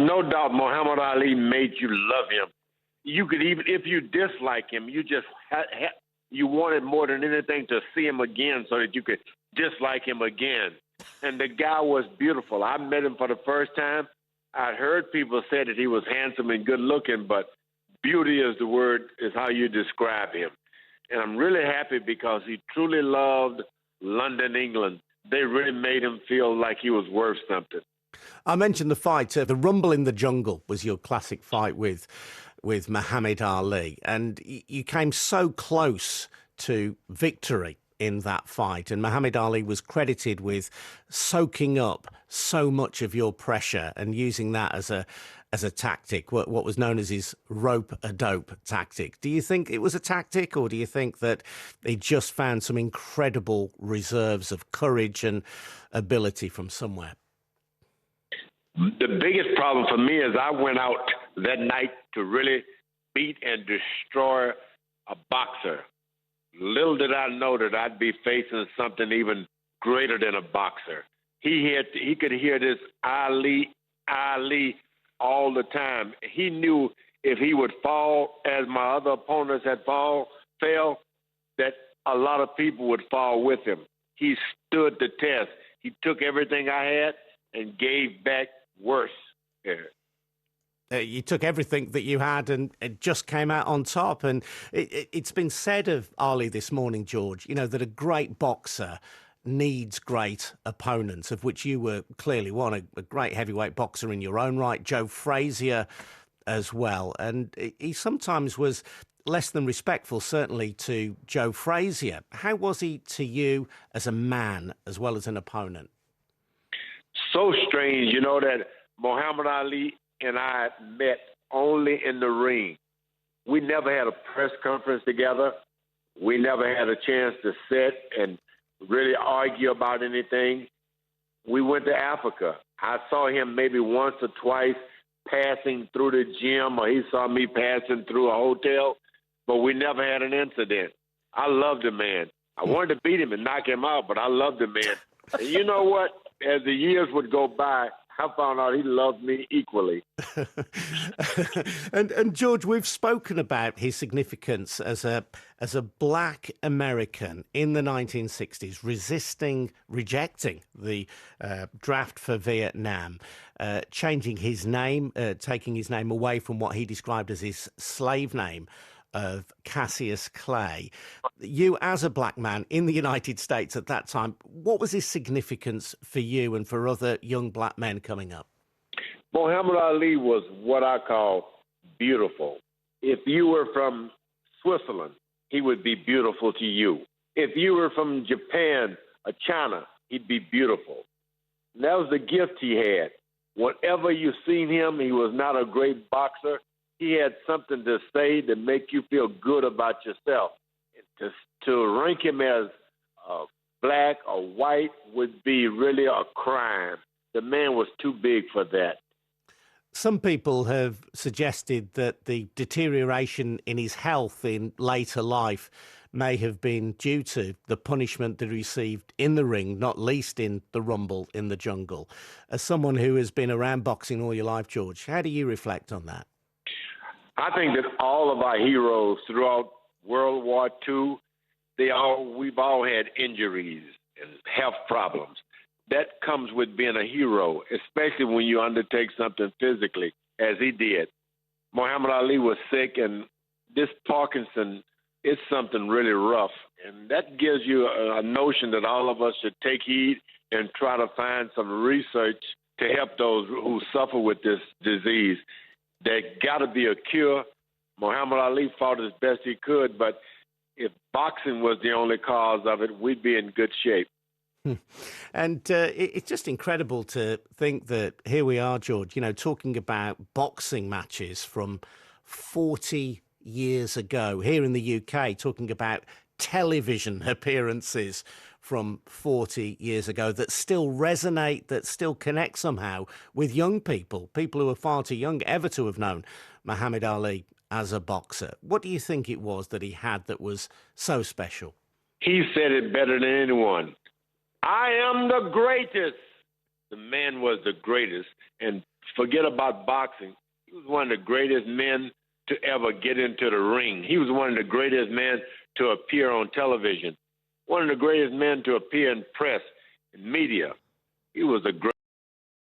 no doubt Muhammad Ali made you love him. You could even, if you dislike him, you just you wanted more than anything to see him again so that you could dislike him again. And the guy was beautiful. I met him for the first time. I'd heard people say that he was handsome and good looking, but beauty is the word, is how you describe him. And I'm really happy because he truly loved London, England. They really made him feel like he was worth something. I mentioned the fight. The Rumble in the Jungle was your classic fight with Muhammad Ali, and you came so close to victory in that fight. And Muhammad Ali was credited with soaking up so much of your pressure and using that as a tactic, what was known as his rope-a-dope tactic. Do you think it was a tactic, or do you think that he just found some incredible reserves of courage and ability from somewhere? The biggest problem for me is I went out that night to really beat and destroy a boxer. Little did I know that I'd be facing something even greater than a boxer. He could hear this Ali all the time. He knew if he would fall, as my other opponents had fell, that a lot of people would fall with him. He stood the test. He took everything I had and gave back worse. Yeah. You took everything that you had and it just came out on top. And it's been said of Ali this morning, George, that a great boxer needs great opponents, of which you were clearly one, a great heavyweight boxer in your own right, Joe Frazier as well. And he sometimes was less than respectful, certainly, to Joe Frazier. How was he to you as a man as well as an opponent? So strange, that Muhammad Ali and I met only in the ring. We never had a press conference together. We never had a chance to sit and really argue about anything. We went to Africa. I saw him maybe once or twice passing through the gym, or he saw me passing through a hotel, but we never had an incident. I loved the man. I wanted to beat him and knock him out, but I loved the man. And you know what? As the years would go by, I found out he loved me equally. and George, we've spoken about his significance as a black American in the 1960s, rejecting the draft for Vietnam, changing his name, taking his name away from what he described as his slave name of Cassius Clay. You, as a black man in the United States at that time, what was his significance for you and for other young black men coming up? Muhammad Ali was what I call beautiful. If you were from Switzerland, he would be beautiful to you. If you were from Japan or China, he'd be beautiful. And that was the gift he had. Whenever you seen him, he was not a great boxer. He had something to say to make you feel good about yourself. To rank him as black or white would be really a crime. The man was too big for that. Some people have suggested that the deterioration in his health in later life may have been due to the punishment that he received in the ring, not least in the Rumble in the Jungle. As someone who has been around boxing all your life, George, how do you reflect on that? I think that all of our heroes throughout World War II, we've all had injuries and health problems. That comes with being a hero, especially when you undertake something physically, as he did. Muhammad Ali was sick, and this Parkinson is something really rough. And that gives you a notion that all of us should take heed and try to find some research to help those who suffer with this disease. There got to be a cure. Muhammad Ali fought as best he could, but if boxing was the only cause of it, we'd be in good shape. And it's just incredible to think that here we are, George, talking about boxing matches from 40 years ago, here in the UK, talking about television appearances from 40 years ago that still resonate, that still connect somehow with young people who are far too young ever to have known Muhammad Ali as a boxer. What do you think it was that he had that was so special? He said it better than anyone. I am the greatest. The man was the greatest. And forget about boxing. He was one of the greatest men to ever get into the ring. He was one of the greatest men to appear on television, one of the greatest men to appear in press and media. He was a great